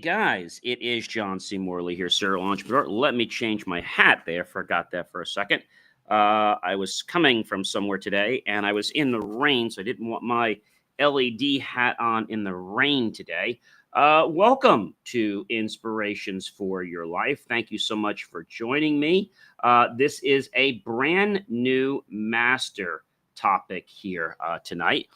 Guys, it is John C. Morley here, serial entrepreneur. Let me change my hat there. Forgot that for a second. I was coming from somewhere today and I was in the rain, so I didn't want my LED hat on in the rain today. Welcome to Inspirations for Your Life. Thank you so much for joining me. This is a brand new master topic here tonight.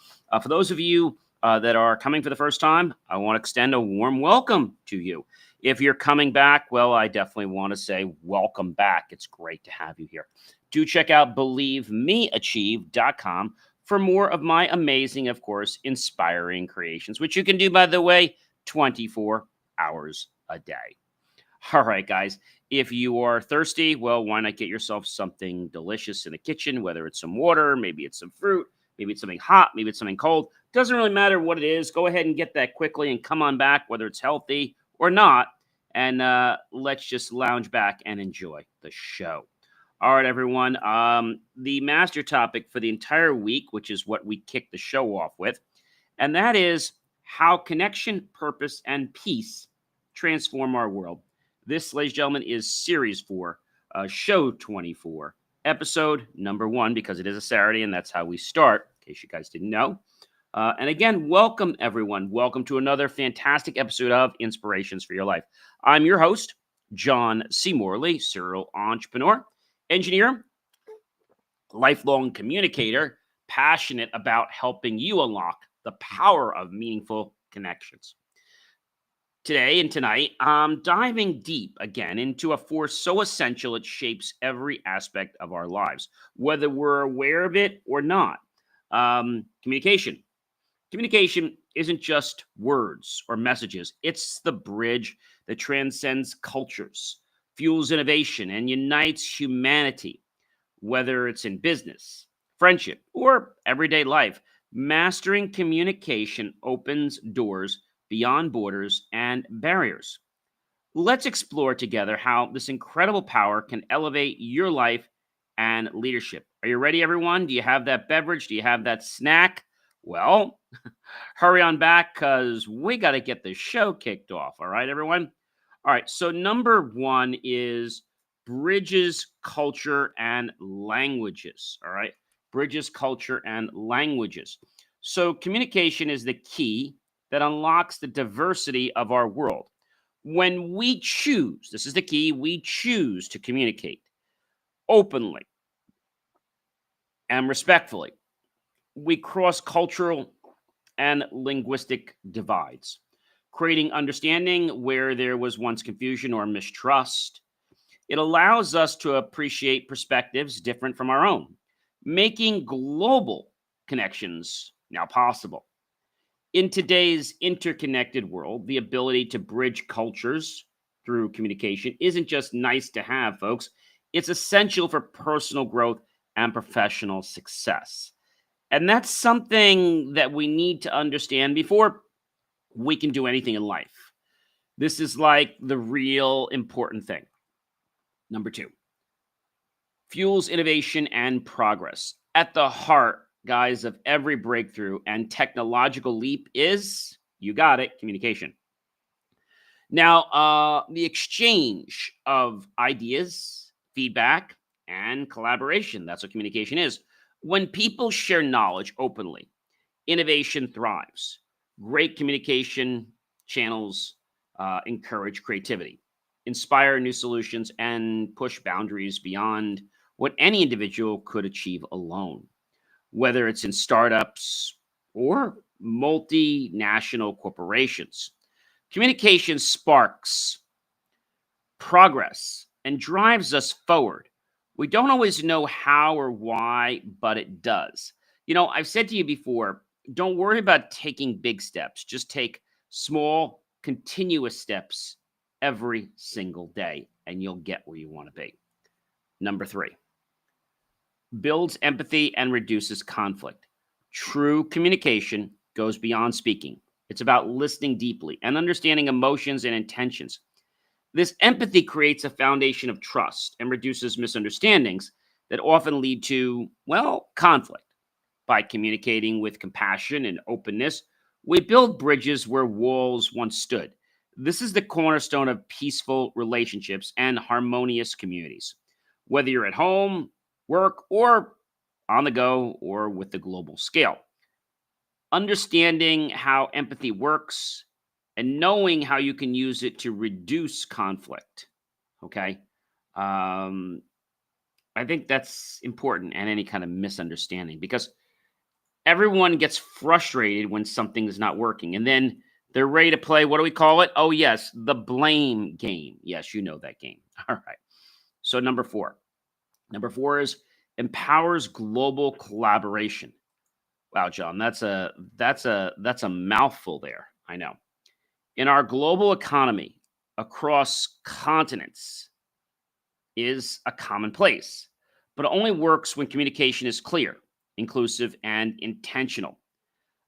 For those of you that are coming for the first time, I want to extend a warm welcome to you. If you're coming back, well, I definitely want to say welcome back. It's great to have you here. Do check out believemeachieve.com for more of my amazing, of course, inspiring creations, which you can do, by the way, 24 hours a day. All right, guys, if you are thirsty, well, why not get yourself something delicious in the kitchen, whether it's some water, maybe it's some fruit, maybe it's something hot, maybe it's something cold. Doesn't really matter what it is. Go ahead and get that quickly and come on back, whether it's healthy or not. And let's just lounge back and enjoy the show. All right, everyone. The master topic for the entire week, which is what we kick the show off with, and that is how connection, purpose, and peace transform our world. This, ladies and gentlemen, is Series 4, Show 24, Episode number 1, because it is a Saturday, and that's how we start, in case you guys didn't know. And again, welcome, everyone. Welcome to another fantastic episode of Inspirations for Your Life. I'm your host, John C. Morley, serial entrepreneur, engineer, lifelong communicator, passionate about helping you unlock the power of meaningful connections. Today and tonight, I'm diving deep again into a force so essential it shapes every aspect of our lives, whether we're aware of it or not. Communication. Communication isn't just words or messages. It's the bridge that transcends cultures, fuels innovation, and unites humanity. Whether it's in business, friendship, or everyday life, mastering communication opens doors beyond borders and barriers. Let's explore together how this incredible power can elevate your life and leadership. Are you ready, everyone? Do you have that beverage? Do you have that snack? Well, hurry on back because we got to get the show kicked off. All right, everyone? All right, so number 1 is bridges, culture, and languages. All right, bridges, culture, and languages. So communication is the key that unlocks the diversity of our world. When we choose, this is the key, we choose to communicate openly and respectfully, we cross cultural and linguistic divides, creating understanding where there was once confusion or mistrust. It allows us to appreciate perspectives different from our own, making global connections now possible. In today's interconnected world, the ability to bridge cultures through communication isn't just nice to have, folks. It's essential for personal growth and professional success. And that's something that we need to understand before we can do anything in life. This is like the real important thing. Number 2, fuels innovation and progress. At the heart, guys, of every breakthrough and technological leap is, you got it, communication. Now, the exchange of ideas, feedback, and collaboration. That's what communication is. When people share knowledge openly, innovation thrives. Great communication channels encourage creativity, inspire new solutions, and push boundaries beyond what any individual could achieve alone. Whether it's in startups or multinational corporations, communication sparks progress and drives us forward. We don't always know how or why, but it does. You know, I've said to you before, don't worry about taking big steps. Just take small, continuous steps every single day, and you'll get where you want to be. Number 3, builds empathy and reduces conflict. True communication goes beyond speaking. It's about listening deeply and understanding emotions and intentions. This empathy creates a foundation of trust and reduces misunderstandings that often lead to, well, conflict. By communicating with compassion and openness, we build bridges where walls once stood, This is the cornerstone of peaceful relationships and harmonious communities, whether you're at home, work, or on the go, or with the global scale. Understanding how empathy works and knowing how you can use it to reduce conflict. Okay. Um, I think that's important and any kind of misunderstanding because everyone gets frustrated when something is not working. And then they're ready to play. What do we call it? Oh, yes, the blame game. Yes, you know that game. All right. So, number four. Number four is empowers global collaboration. Wow, John, that's a mouthful there. I know. In our global economy, across continents is a commonplace, but it only works when communication is clear, inclusive, and intentional.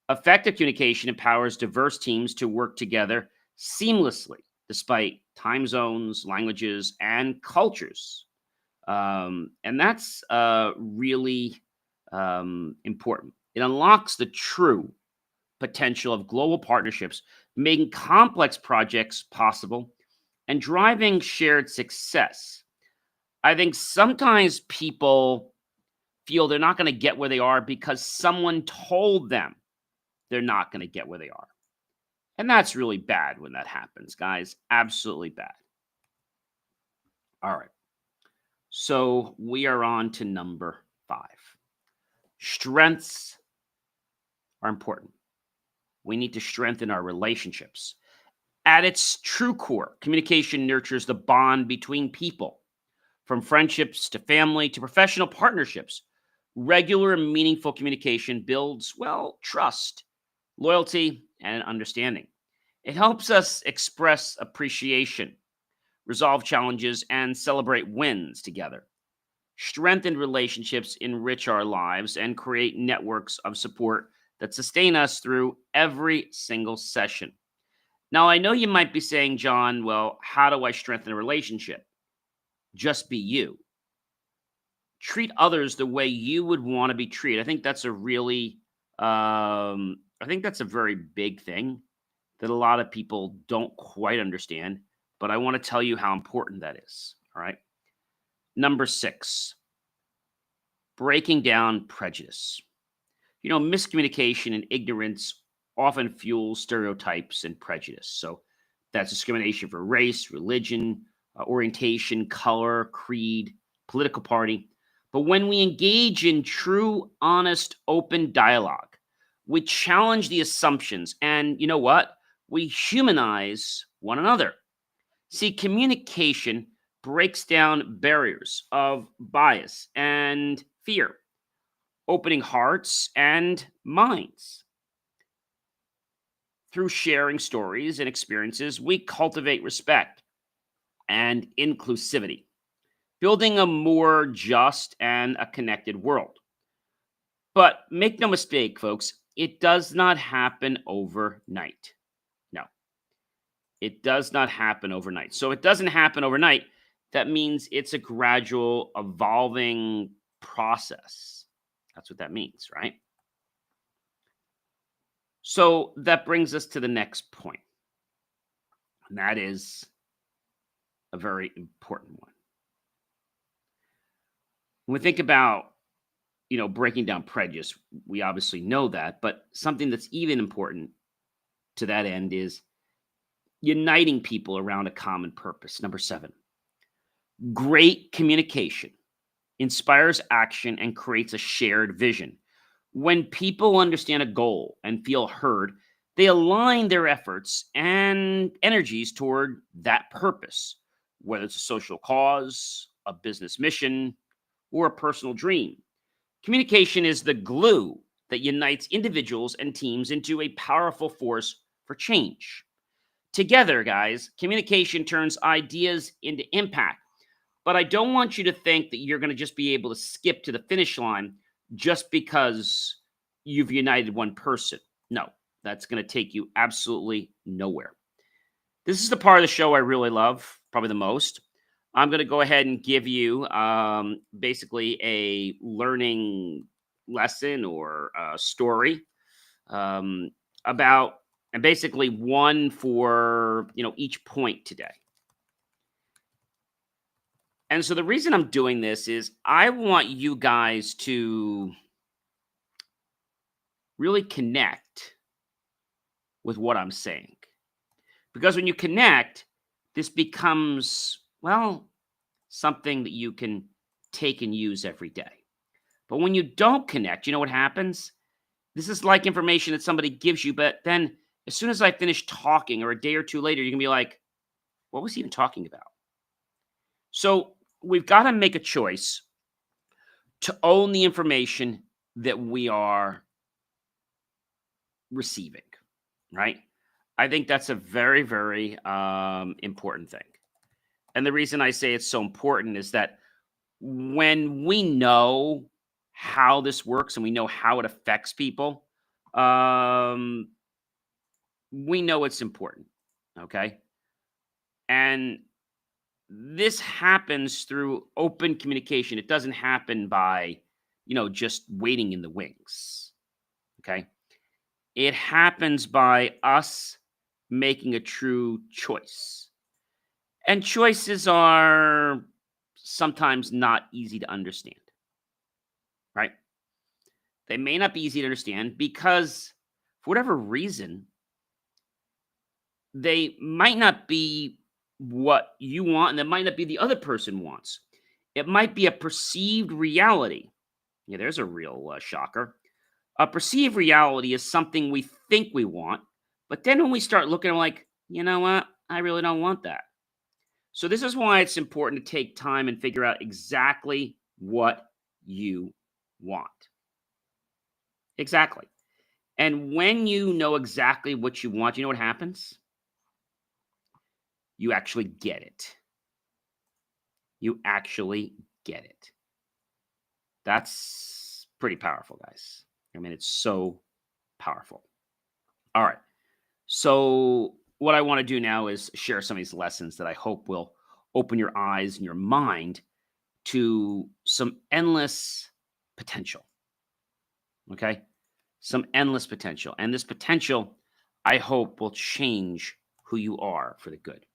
Effective communication empowers diverse teams to work together seamlessly, despite time zones, languages, and cultures. And that's really important. It unlocks the true potential of global partnerships, making complex projects possible and driving shared success. I think sometimes people feel they're not going to get where they are because someone told them they're not going to get where they are. And that's really bad when that happens, guys. Absolutely bad. All right. So we are on to number five. Strengths are important. We need to strengthen our relationships. At its true core, communication nurtures the bond between people, from friendships to family to professional partnerships. Regular and meaningful communication builds, well, trust, loyalty, and understanding. It helps us express appreciation, resolve challenges, and celebrate wins together. Strengthened relationships enrich our lives and create networks of support that sustain us through every single session. Now, I know you might be saying, John, well, how do I strengthen a relationship? Just be you. Treat others the way you would want to be treated. I think that's a very big thing that a lot of people don't quite understand, but I want to tell you how important that is. All right. Number six, breaking down prejudice. Miscommunication and ignorance often fuels stereotypes and prejudice. So that's discrimination for race, religion, orientation, color, creed, political party. But when we engage in true, honest, open dialogue, we challenge the assumptions and you know what? We humanize one another. See, communication breaks down barriers of bias and fear, opening hearts and minds. Through sharing stories and experiences, we cultivate respect and inclusivity, building a more just and a connected world. But make no mistake, folks, it does not happen overnight. No, it does not happen overnight. So it doesn't happen overnight. That means it's a gradual, evolving process. That's what that means, right? So that brings us to the next point, and that is a very important one. When we think about, breaking down prejudice, we obviously know that, but something that's even important to that end is uniting people around a common purpose. Number seven, great communication inspires action and creates a shared vision. When people understand a goal and feel heard, they align their efforts and energies toward that purpose, whether it's a social cause, a business mission, or a personal dream. Communication is the glue that unites individuals and teams into a powerful force for change. Together, guys, communication turns ideas into impact. But I don't want you to think that you're going to just be able to skip to the finish line just because you've united one person. No, that's going to take you absolutely nowhere. This is the part of the show I really love, probably the most. I'm going to go ahead and give you basically a learning lesson or a story um, about and basically one for, each point today. And so the reason I'm doing this is I want you guys to really connect with what I'm saying. Because when you connect, this becomes, well, something that you can take and use every day. But when you don't connect, you know what happens? This is like information that somebody gives you, but then as soon as I finish talking or a day or two later, you're going to be like, what was he even talking about? So we've got to make a choice to own the information that we are receiving, right? I think that's a very, very important thing. And the reason I say it's so important is that when we know how this works and we know how it affects people, um, we know it's important. Okay. And this happens through open communication. It doesn't happen by, just waiting in the wings. Okay. It happens by us making a true choice. And choices are sometimes not easy to understand, right? They may not be easy to understand because, for whatever reason, they might not be what you want, and it might not be the other person wants. It might be a perceived reality. Yeah, there's a real shocker. A perceived reality is something we think we want, but then when we start looking, we're like, you know what? I really don't want that. So this is why it's important to take time and figure out exactly what you want. Exactly. And when you know exactly what you want, you know what happens? You actually get it. You actually get it. That's pretty powerful, guys. I mean, it's so powerful. All right. So, what I want to do now is share some of these lessons that I hope will open your eyes and your mind to some endless potential. Okay. Some endless potential. And this potential, I hope, will change who you are for the good.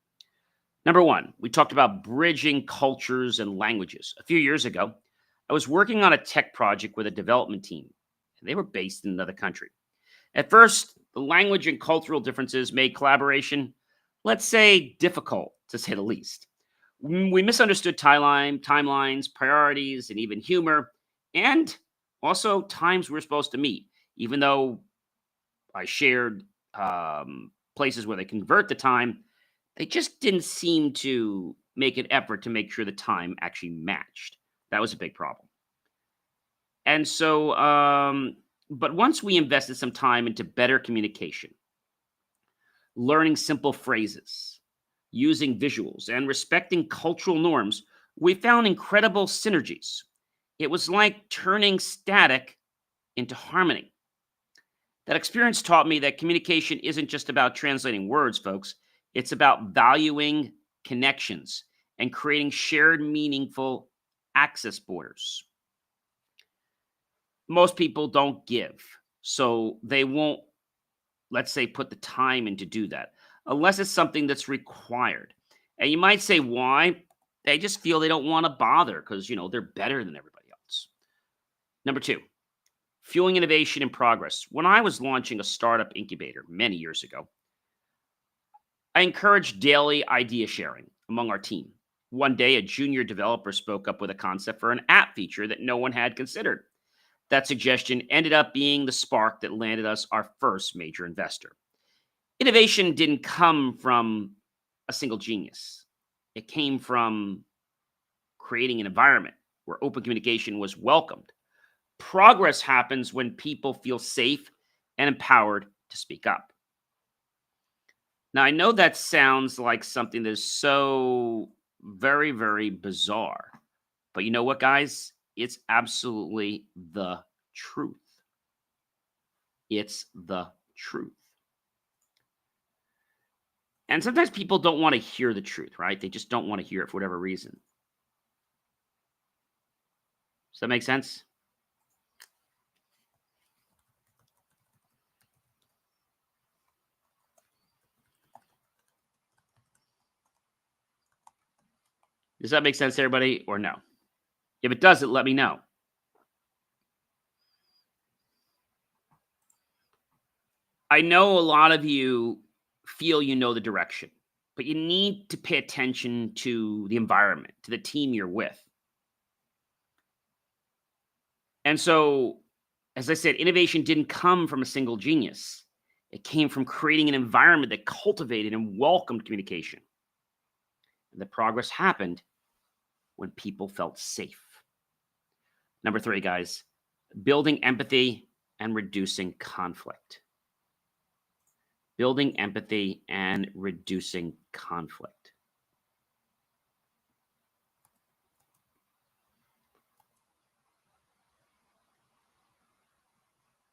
Number one, we talked about bridging cultures and languages. A few years ago, I was working on a tech project with a development team, and they were based in another country. At first, the language and cultural differences made collaboration, let's say, difficult, to say the least. We misunderstood timelines, priorities, and even humor, and also times we were supposed to meet, even though I shared places where they convert the time. They just didn't seem to make an effort to make sure the time actually matched. That was a big problem. And so, but once we invested some time into better communication, learning simple phrases, using visuals, and respecting cultural norms, we found incredible synergies. It was like turning static into harmony. That experience taught me that communication isn't just about translating words, folks. It's about valuing connections and creating shared, meaningful access borders. Most people don't give, so they won't, let's say, put the time in to do that unless it's something that's required. And you might say, why? They just feel they don't want to bother because, they're better than everybody else. Number two, fueling innovation and progress. When I was launching a startup incubator many years ago, I encouraged daily idea sharing among our team. One day, a junior developer spoke up with a concept for an app feature that no one had considered. That suggestion ended up being the spark that landed us our first major investor. Innovation didn't come from a single genius, it came from creating an environment where open communication was welcomed. Progress happens when people feel safe and empowered to speak up. Now, I know that sounds like something that is so very, very bizarre, but you know what, guys? It's absolutely the truth. It's the truth. And sometimes people don't want to hear the truth, right? They just don't want to hear it for whatever reason. Does that make sense? Does that make sense to everybody or no? If it doesn't, let me know. I know a lot of you feel you know the direction, but you need to pay attention to the environment, to the team you're with. And so, as I said, innovation didn't come from a single genius. It came from creating an environment that cultivated and welcomed communication. And the progress happened when people felt safe. Number three, guys, building empathy and reducing conflict. Building empathy and reducing conflict.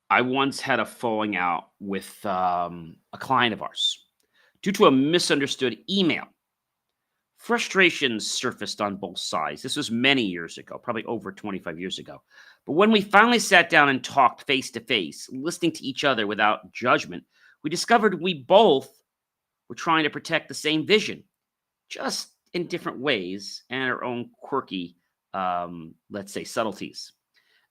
I once had a falling out with a client of ours due to a misunderstood email. Frustrations surfaced on both sides. This was many years ago, probably over 25 years ago. But when we finally sat down and talked face to face, listening to each other without judgment, we discovered we both were trying to protect the same vision, just in different ways and our own quirky, let's say, subtleties.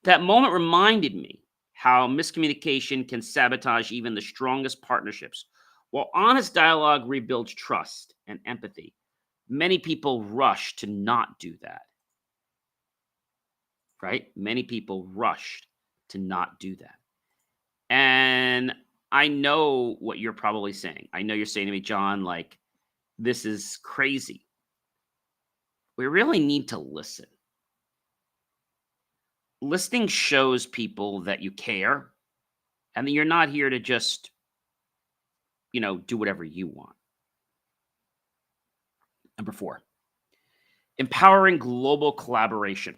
That moment reminded me how miscommunication can sabotage even the strongest partnerships. While honest dialogue rebuilds trust and empathy, many people rush to not do that, right? Many people rushed to not do that. And I know what you're probably saying. I know you're saying to me, John, like, this is crazy. We really need to listen. Listening shows people that you care and that you're not here to just, do whatever you want. Number four, empowering global collaboration.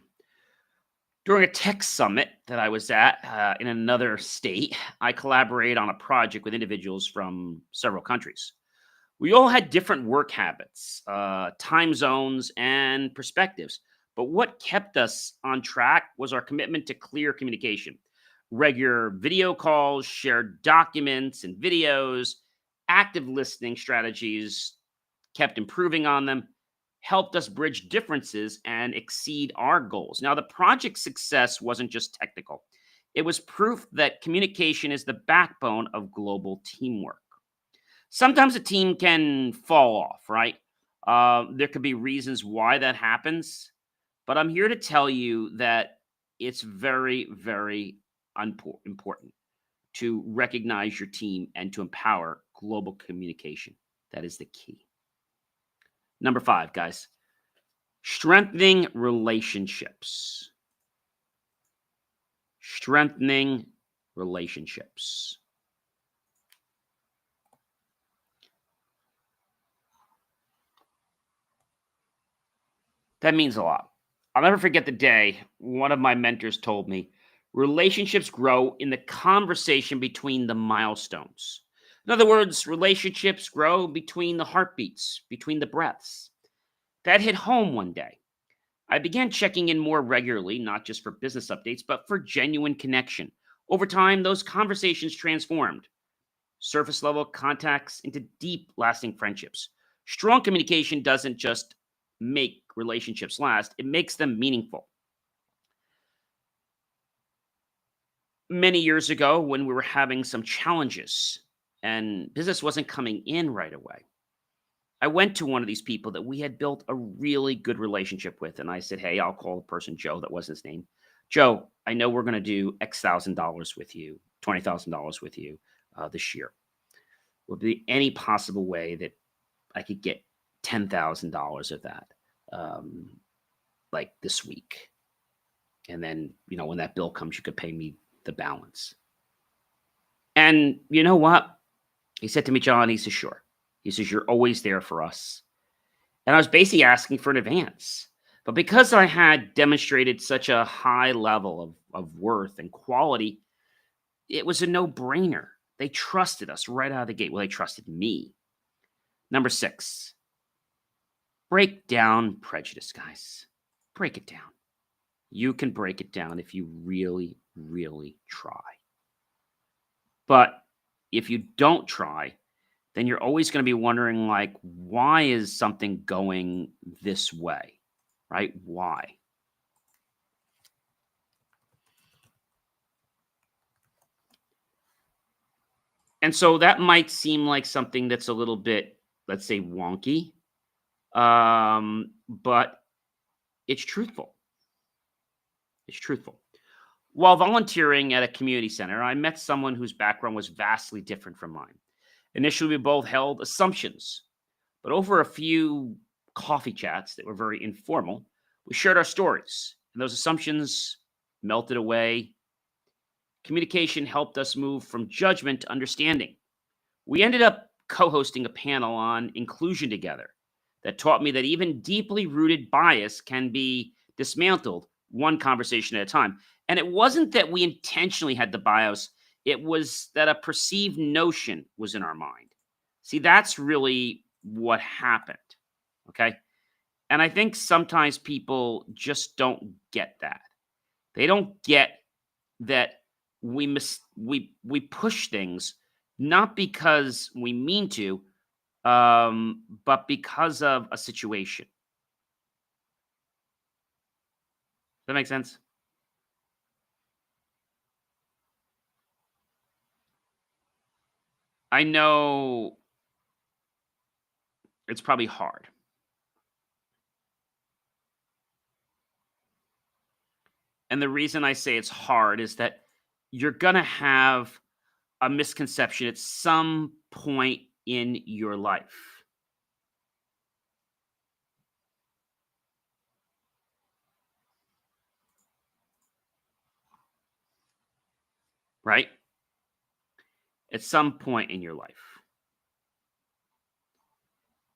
During a tech summit that I was at in another state, I collaborated on a project with individuals from several countries. We all had different work habits, time zones, and perspectives. But what kept us on track was our commitment to clear communication. Regular video calls, shared documents and videos, active listening strategies, kept improving on them, helped us bridge differences and exceed our goals. Now, the project's success wasn't just technical, it was proof that communication is the backbone of global teamwork. Sometimes a team can fall off, right? There could be reasons why that happens, but I'm here to tell you that it's very, very important to recognize your team and to empower global communication. That is the key. Number five, guys, strengthening relationships. Strengthening relationships. That means a lot. I'll never forget the day one of my mentors told me relationships grow in the conversation between the milestones. In other words, relationships grow between the heartbeats, between the breaths. That hit home one day. I began checking in more regularly, not just for business updates, but for genuine connection. Over time, those conversations transformed surface level contacts into deep, lasting friendships. Strong communication doesn't just make relationships last, it makes them meaningful. Many years ago, when we were having some challenges and business wasn't coming in right away, I went to one of these people that we had built a really good relationship with. And I said, hey, I'll call the person Joe. That wasn't his name. Joe, I know we're going to do X thousand dollars with you, $20,000 with you this year. Would there be any possible way that I could get $10,000 of that, like this week? And then, when that bill comes, you could pay me the balance. And you know what? He said to me, John, he says, sure. He says, you're always there for us. And I was basically asking for an advance. But because I had demonstrated such a high level of worth and quality, it was a no-brainer. They trusted us right out of the gate. Well, they trusted me. Number six, break down prejudice, guys. Break it down. You can break it down if you really, really try. But if you don't try, then you're always going to be wondering, like, why is something going this way? right? Why? And so that might seem like something that's a little bit, let's say, wonky, but it's truthful. It's truthful. While volunteering at a community center, I met someone whose background was vastly different from mine. Initially, we both held assumptions, but over a few coffee chats that were very informal, we shared our stories, and those assumptions melted away. Communication helped us move from judgment to understanding. We ended up co hosting a panel on inclusion together that taught me that even deeply rooted bias can be dismantled one conversation at a time. And it wasn't that we intentionally had the bias, it was that a perceived notion was in our mind. See, that's really what happened. Okay. And I think sometimes people just don't get that. They don't get that we push things not because we mean to, but because of a situation. Does that make sense? I know it's probably hard. And the reason I say it's hard is that you're going to have a misconception at some point in your life, right? At some point in your life.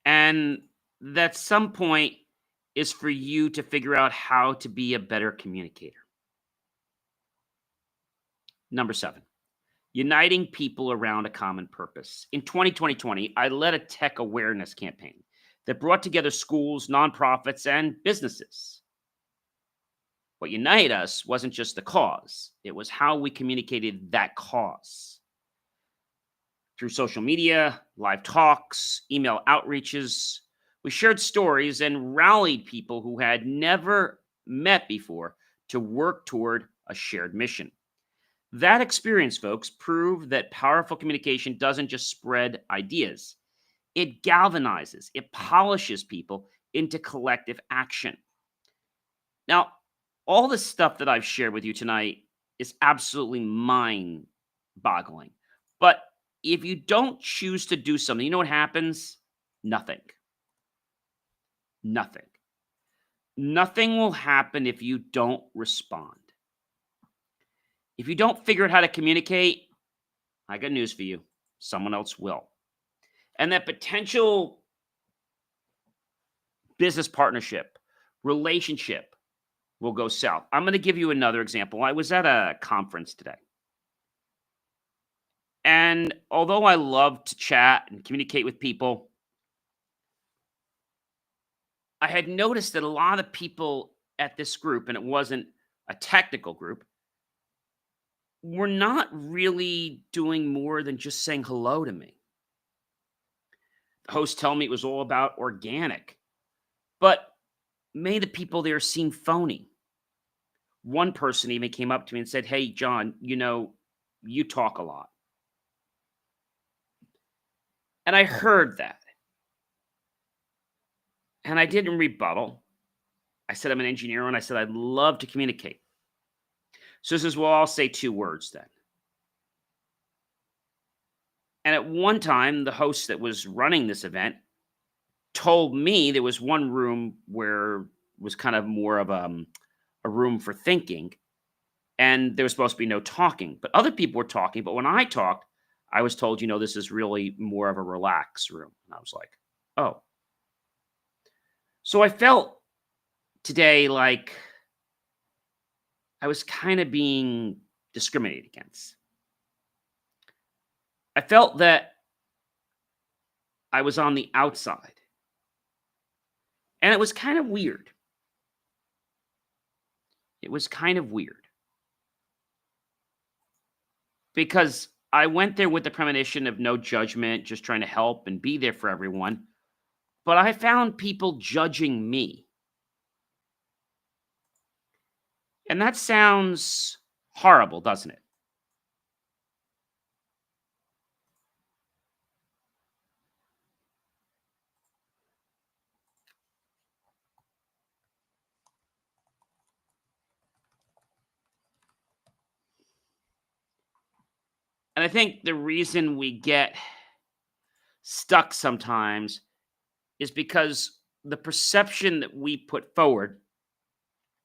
And that some point is for you to figure out how to be a better communicator. Number seven, uniting people around a common purpose. In 2020, I led a tech awareness campaign that brought together schools, nonprofits, and businesses. What united us wasn't just the cause, it was how we communicated that cause. Through social media, live talks, email outreaches, we shared stories and rallied people who had never met before to work toward a shared mission. That experience, folks, proved that powerful communication doesn't just spread ideas, it galvanizes, it polishes people into collective action. Now, all the stuff that I've shared with you tonight is absolutely mind boggling. But if you don't choose to do something, you know what happens? Nothing. Nothing. Nothing will happen if you don't respond. If you don't figure out how to communicate, I got news for you. Someone else will. And that potential business partnership, relationship will go south. I'm going to give you another example. I was at a conference today. And although I love to chat and communicate with people, I had noticed that a lot of people at this group, and it wasn't a technical group, were not really doing more than just saying hello to me. The host told me it was all about organic, but many of the people there seemed phony. One person even came up to me and said, "Hey, John, you talk a lot." And I heard that. And I didn't rebuttal. I said, I'm an engineer, and I said, I'd love to communicate. So he says, well, I'll say two words then. And at one time, the host that was running this event told me there was one room where was kind of more of a room for thinking, and there was supposed to be no talking. But other people were talking. But when I talked, I was told, this is really more of a relaxed room. And I was like, oh. So I felt today like I was kind of being discriminated against. I felt that I was on the outside. And it was kind of weird. It was kind of weird. Because I went there with the premonition of no judgment, just trying to help and be there for everyone. But I found people judging me. And that sounds horrible, doesn't it? And I think the reason we get stuck sometimes is because the perception that we put forward,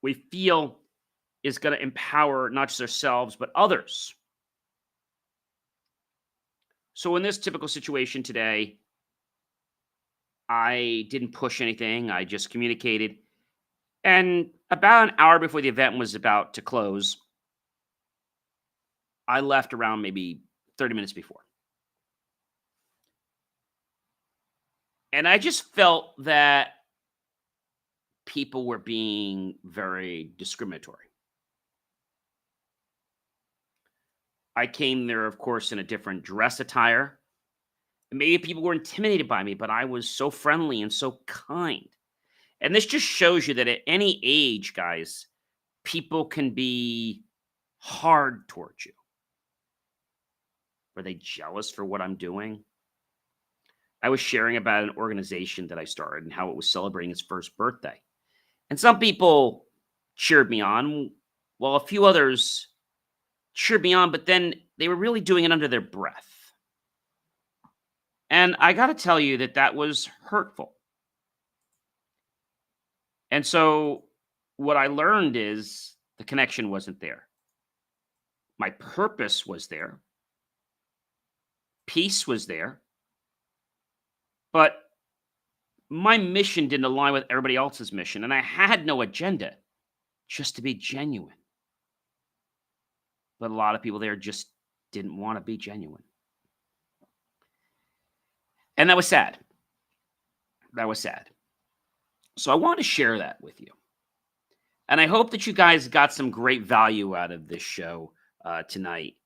we feel is going to empower not just ourselves, but others. So in this typical situation today, I didn't push anything. I just communicated. And about an hour before the event was about to close, I left around maybe 30 minutes before. And I just felt that people were being very discriminatory. I came there, of course, in a different dress attire. Maybe people were intimidated by me, but I was so friendly and so kind. And this just shows you that at any age, guys, people can be hard towards you. Were they jealous for what I'm doing? I was sharing about an organization that I started and how it was celebrating its first birthday. And some people cheered me on, while a few others cheered me on, but then they were really doing it under their breath. And I got to tell you that that was hurtful. And so what I learned is the connection wasn't there. My purpose was there, peace was there, but my mission didn't align with everybody else's mission. And I had no agenda, just to be genuine. But a lot of people there just didn't want to be genuine. And that was sad. That was sad. So I want to share that with you. And I hope that you guys got some great value out of this show tonight.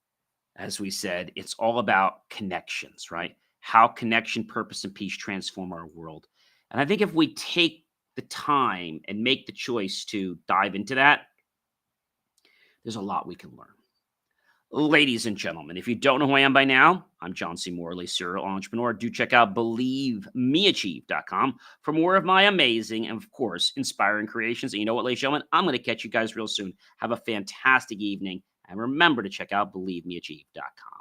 As we said, it's all about connections, right? How connection, purpose, and peace transform our world. And I think if we take the time and make the choice to dive into that, there's a lot we can learn. Ladies and gentlemen, if you don't know who I am by now, I'm John C. Morley, serial entrepreneur. Do check out BelieveMeAchieve.com for more of my amazing and, of course, inspiring creations. And you know what, ladies and gentlemen, I'm going to catch you guys real soon. Have a fantastic evening. And remember to check out BelieveMeAchieve.com.